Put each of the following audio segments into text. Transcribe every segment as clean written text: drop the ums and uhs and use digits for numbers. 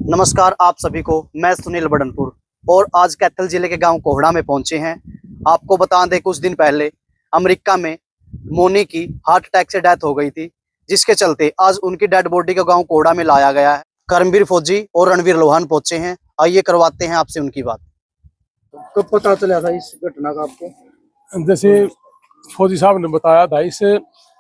नमस्कार आप सभी को। मैं सुनील बड़नपुर और आज कैथल जिले के गांव कोहड़ा में पहुंचे हैं। आपको बता दें कुछ दिन पहले अमेरिका में मोनी की हार्ट अटैक से डेथ हो गई थी, जिसके चलते आज उनकी डेड बॉडी को गांव कोहड़ा में लाया गया है। करमवीर फौजी और रणवीर लोहान पहुंचे हैं। आइए करवाते हैं आपसे उनकी बात। कब पता चला था इस घटना का आपको? जैसे फौजी साहब ने बताया था, इस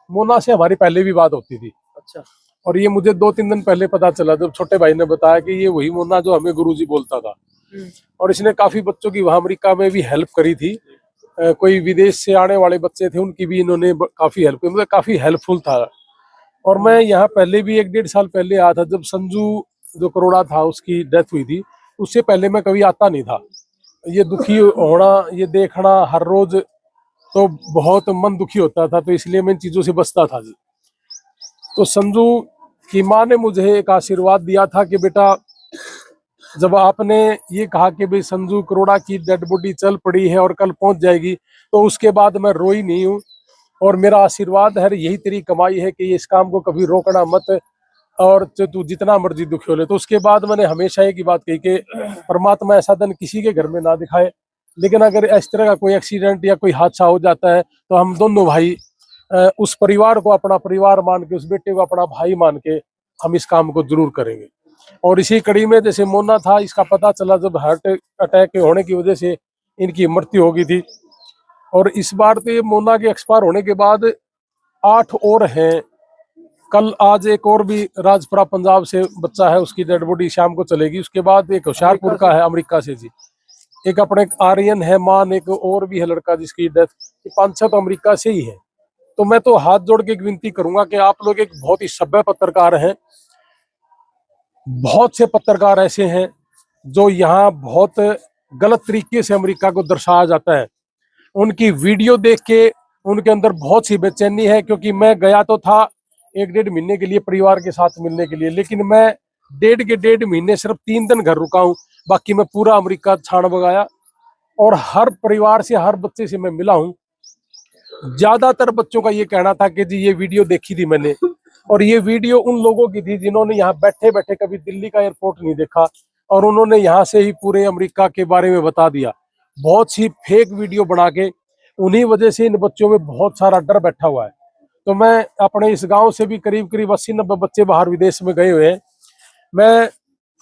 मोना से हमारी पहले भी बात होती थी। अच्छा। और ये मुझे 2-3 दिन पहले पता चला जब छोटे भाई ने बताया कि ये वही मोना जो हमें गुरुजी बोलता था। और इसने काफी बच्चों की वहां अमेरिका में भी हेल्प करी थी। कोई विदेश से आने वाले बच्चे थे, उनकी भी इन्होंने काफी हेल्प की, मतलब काफी हेल्पफुल था। और मैं यहाँ पहले भी 1-1.5 साल पहले आया था, जब संजू जो करोड़ा था उसकी डेथ हुई थी। उससे पहले मैं कभी आता नहीं था। ये दुखी होना, ये देखना हर रोज तो बहुत मन दुखी होता था, तो इसलिए मैं इन चीजों से बचता था जी। तो संजू की माँ ने मुझे एक आशीर्वाद दिया था कि बेटा, जब आपने ये कहा कि भाई संजू करोड़ा की डेड बॉडी चल पड़ी है और कल पहुंच जाएगी, तो उसके बाद मैं रोई नहीं हूँ। और मेरा आशीर्वाद है, यही तेरी कमाई है कि इस काम को कभी रोकना मत, और तू जितना मर्जी दुखी हो ले। तो उसके बाद मैंने हमेशा एक ही बात कही कि परमात्मा ऐसा दिन किसी के घर में ना दिखाए, लेकिन अगर इस तरह का कोई एक्सीडेंट या कोई हादसा हो जाता है तो हम दोनों भाई उस परिवार को अपना परिवार मान के, उस बेटे को अपना भाई मान के हम इस काम को जरूर करेंगे। और इसी कड़ी में जैसे मोना था, इसका पता चला जब हार्ट अटैक होने की वजह से इनकी मृत्यु हो गई थी। और इस बार तो ये मोना के एक्सपायर होने के बाद 8 और हैं। कल आज एक और भी राजपुरा पंजाब से बच्चा है, उसकी डेड बॉडी शाम को चलेगी। उसके बाद एक होशियारपुर का है अमेरिका से जी, एक अपने आर्यन है मान, एक और भी है लड़का जिसकी डेथ। 5-6 तो अमेरिका से ही है। तो मैं तो हाथ जोड़ के एक विनती करूंगा कि आप लोग एक बहुत ही सभ्य पत्रकार हैं। बहुत से पत्रकार ऐसे हैं जो यहाँ बहुत गलत तरीके से अमेरिका को दर्शाया जाता है। उनकी वीडियो देख के उनके अंदर बहुत सी बेचैनी है, क्योंकि मैं गया तो था 1-1.5 महीने के लिए परिवार के साथ मिलने के लिए, लेकिन मैं 1.5 महीने सिर्फ 3 दिन घर रुका हूँ। बाकी मैं पूरा अमेरिका छान बगाया और हर परिवार से, हर बच्चे से मैं मिला हूँ। ज्यादातर बच्चों का ये कहना था कि जी ये वीडियो देखी थी मैंने, और ये वीडियो उन लोगों की थी जिन्होंने यहाँ बैठे बैठे कभी दिल्ली का एयरपोर्ट नहीं देखा, और उन्होंने यहाँ से ही पूरे अमेरिका के बारे में बता दिया। बहुत सी फेक वीडियो बना के, उन्हीं वजह से इन बच्चों में बहुत सारा डर बैठा हुआ है। तो मैं अपने इस गांव से भी करीब 80-90 बच्चे बाहर विदेश में गए हुए हैं। मैं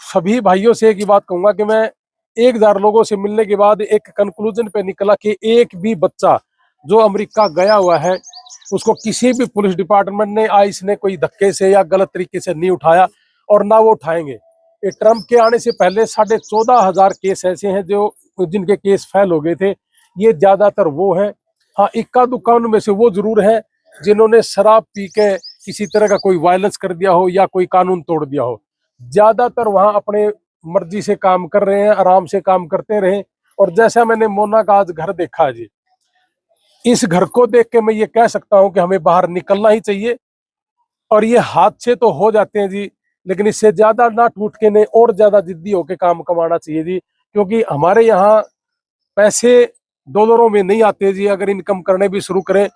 सभी भाइयों से एक ही बात कहूंगा कि मैं 1000 लोगों से मिलने के बाद एक कंक्लूजन पे निकला कि एक भी बच्चा जो अमेरिका गया हुआ है उसको किसी भी पुलिस डिपार्टमेंट ने आईस ने कोई धक्के से या गलत तरीके से नहीं उठाया, और ना वो उठाएंगे। ये ट्रंप के आने से पहले 14,500 केस ऐसे हैं जो जिनके केस फेल हो गए थे। ये ज्यादातर वो हैं। हाँ, इक्का दुक्का उनमें से वो जरूर है जिन्होंने शराब पी के किसी तरह का कोई वायलेंस कर दिया हो या कोई कानून तोड़ दिया हो। ज्यादातर वहां अपने मर्जी से काम कर रहे हैं, आराम से काम करते रहे। और जैसा मैंने मोना का आज घर देखा जी, इस घर को देख के मैं ये कह सकता हूं कि हमें बाहर निकलना ही चाहिए। और ये हादसे तो हो जाते हैं जी, लेकिन इससे ज्यादा ना टूट के ने और ज्यादा जिद्दी होके काम कमाना चाहिए जी, क्योंकि हमारे यहाँ पैसे डॉलरों में नहीं आते जी, अगर इनकम करने भी शुरू करें।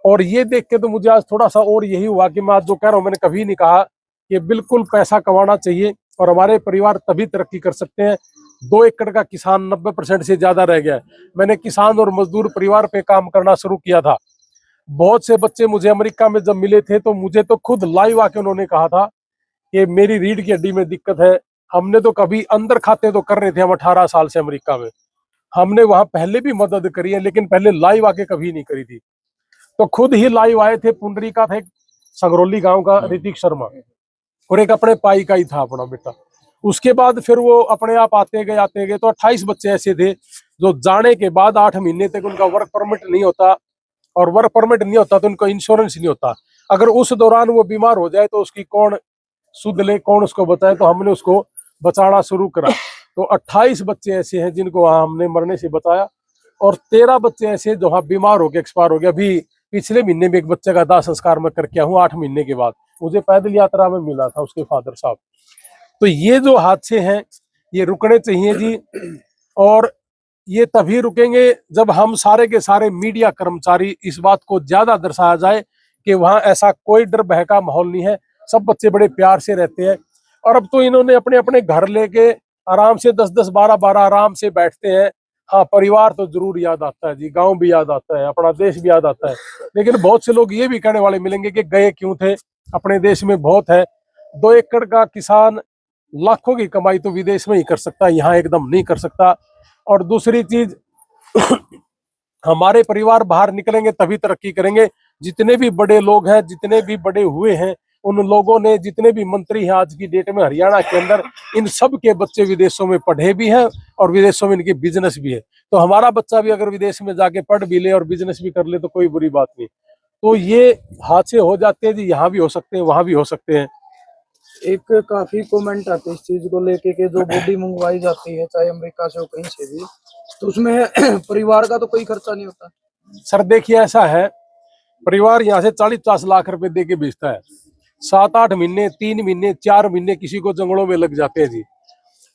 और ये देख के तो मुझे आज थोड़ा सा और यही हुआ कि मैं आज जो कह रहा हूँ, मैंने कभी नहीं कहा कि बिल्कुल पैसा कमाना चाहिए और हमारे परिवार तभी तरक्की कर सकते हैं। 2 एकड़ का किसान 90% से ज्यादा रह गया है। मैंने किसान और मजदूर परिवार पे काम करना शुरू किया था। बहुत से बच्चे मुझे अमेरिका में जब मिले थे तो मुझे तो खुद लाइव आके उन्होंने कहा था कि मेरी रीढ़ की हड्डी में दिक्कत है। हमने तो कभी अंदर खाते तो कर रहे थे हम 18 साल से अमेरिका में, हमने वहां पहले भी मदद करी है, लेकिन पहले लाइव आके कभी नहीं करी थी। तो खुद ही लाइव आए थे। पुंडरी का था एक संगरौली गांव का ऋतिक शर्मा, और एक अपने पाई का ही था अपना बेटा। उसके बाद फिर वो अपने आप आते गए तो 28 बच्चे ऐसे थे जो जाने के बाद 8 महीने तक उनका वर्क परमिट नहीं होता, और वर्क परमिट नहीं होता तो उनको इंश्योरेंस नहीं होता। अगर उस दौरान वो बीमार हो जाए तो उसकी कौन सुध ले, कौन उसको बताए। तो हमने उसको बचाना शुरू करा। तो 28 बच्चे ऐसे हैं जिनको वहां हमने मरने से बचाया, और 13 बच्चे ऐसे जो वहां बीमार होकर एक्सपायर हो गया। अभी पिछले महीने में एक बच्चे का दाह संस्कार में करके हूँ 8 महीने के बाद, मुझे पैदल यात्रा में मिला था उसके फादर साहब। तो ये जो हादसे हैं ये रुकने चाहिए जी, और ये तभी रुकेंगे जब हम सारे के सारे मीडिया कर्मचारी इस बात को ज्यादा दर्शाया जाए कि वहां ऐसा कोई डर भय का माहौल नहीं है। सब बच्चे बड़े प्यार से रहते हैं। और अब तो इन्होंने अपने अपने घर लेके आराम से 10-10, 12-12 आराम से बैठते हैं। हाँ, परिवार तो जरूर याद आता है जी, गांव भी याद आता है, अपना देश भी याद आता है। लेकिन बहुत से लोग ये भी कहने वाले मिलेंगे कि गए क्यों थे, अपने देश में बहुत है। 2 एकड़ का किसान लाखों की कमाई तो विदेश में ही कर सकता है, यहाँ एकदम नहीं कर सकता। और दूसरी चीज हमारे परिवार बाहर निकलेंगे तभी तरक्की करेंगे। जितने भी बड़े लोग हैं, जितने भी बड़े हुए हैं, उन लोगों ने, जितने भी मंत्री हैं आज की डेट में हरियाणा के अंदर, इन सब के बच्चे विदेशों में पढ़े भी हैं और विदेशों में इनके बिजनेस भी है। तो हमारा बच्चा भी अगर विदेश में जाके पढ़ भी ले और बिजनेस भी कर ले तो कोई बुरी बात नहीं। तो ये हादसे हो जाते हैं जी, यहाँ भी हो सकते हैं, वहां भी हो सकते हैं। एक काफी कमेंट आते हैं इस चीज को लेके कि जो बॉडी मंगवाई जाती है चाहे अमेरिका से हो कहीं से भी, तो उसमें परिवार का तो कोई खर्चा नहीं होता। सर देखिए, ऐसा है, परिवार यहाँ से 40-50 लाख रुपए दे के बेचता है। 7-8 महीने, 3 महीने, 4 महीने किसी को जंगलों में लग जाते हैं जी।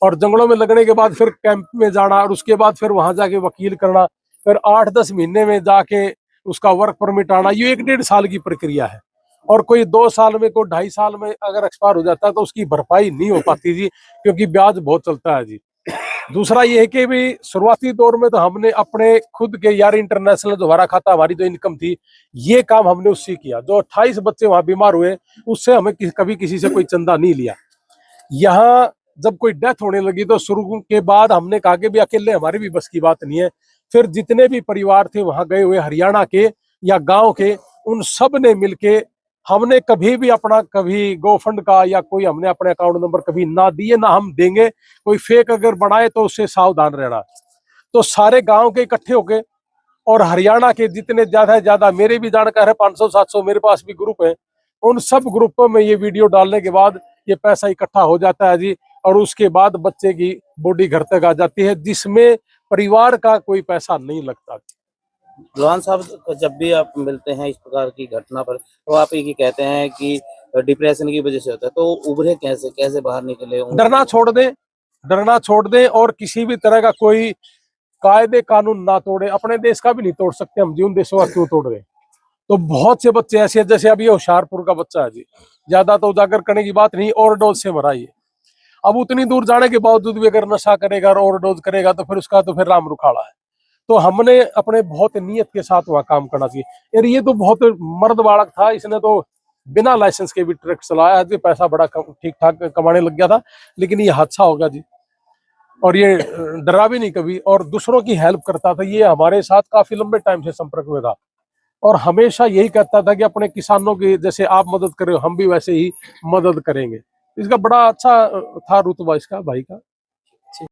और जंगलों में लगने के बाद फिर कैंप में जाना और उसके बाद फिर वहां जाके वकील करना, फिर 8-10 महीने में जाके उसका वर्क परमिट आना, ये 1-1.5 साल की प्रक्रिया है। और कोई 2 साल में, कोई 2.5 साल में अगर एक्सपायर हो जाता है तो उसकी भरपाई नहीं हो पाती जी, क्योंकि ब्याज बहुत चलता है जी। दूसरा ये है कि भी शुरुआती दौर में तो हमने अपने खुद के यार इंटरनेशनल जो हमारा खाता, हमारी जो इनकम थी, ये काम हमने उससे किया। जो 28 बच्चे वहां बीमार हुए उससे हमें कभी किसी से कोई चंदा नहीं लिया। यहाँ जब कोई डेथ होने लगी तो शुरू के बाद हमने कहा कि भी अकेले हमारी भी बस की बात नहीं है। फिर जितने भी परिवार थे वहां गए हुए हरियाणा के या गांव के, उन सब ने मिलके, हमने कभी भी अपना कभी गोफंड का या कोई हमने अपने अकाउंट नंबर कभी ना दिए, ना हम देंगे। कोई फेक अगर बनाए तो उससे सावधान रहना। तो सारे गांव के इकट्ठे होके और हरियाणा के जितने ज्यादा से ज्यादा, मेरे भी जानकार है 500-700, मेरे पास भी ग्रुप है, उन सब ग्रुपों में ये वीडियो डालने के बाद ये पैसा इकट्ठा हो जाता है जी। और उसके बाद बच्चे की बॉडी घर तक आ जाती है, जिसमें परिवार का कोई पैसा नहीं लगता। लोहान साहब, जब भी आप मिलते हैं इस प्रकार की घटना पर, तो आप एक ही कहते हैं कि डिप्रेशन की वजह से होता है, तो उभरे कैसे, कैसे बाहर निकले? डरना छोड़ दें, डरना छोड़ दें और किसी भी तरह का कोई कायदे कानून ना तोड़े। अपने देश का भी नहीं तोड़ सकते हम जी, उन देशों का क्यों तोड़ रहे। तो बहुत से बच्चे ऐसे हैं, जैसे अभी होशियारपुर का बच्चा है जी, ज्यादा तो उजागर करने की बात नहीं, ओवरडोज से मरा ये। अब उतनी दूर जाने के बावजूद भी अगर नशा करेगा और ओवरडोज करेगा तो फिर उसका तो फिर राम रुखाड़ा है। तो हमने अपने बहुत नियत के साथ वहां काम करना चाहिए। यार ये तो बहुत मर्द बालक था, इसने तो बिना लाइसेंस के भी ट्रक चलाया है, पैसा बड़ा ठीक ठाक कमाने लग गया था, लेकिन ये हादसा हो गया जी। और ये डरा भी नहीं कभी और दूसरों की हेल्प करता था। ये हमारे साथ काफी लंबे टाइम से संपर्क में था और हमेशा यही कहता था कि अपने किसानों की जैसे आप मदद कर रहे हो, हम भी वैसे ही मदद करेंगे। इसका बड़ा अच्छा था रुतबा इसका भाई का।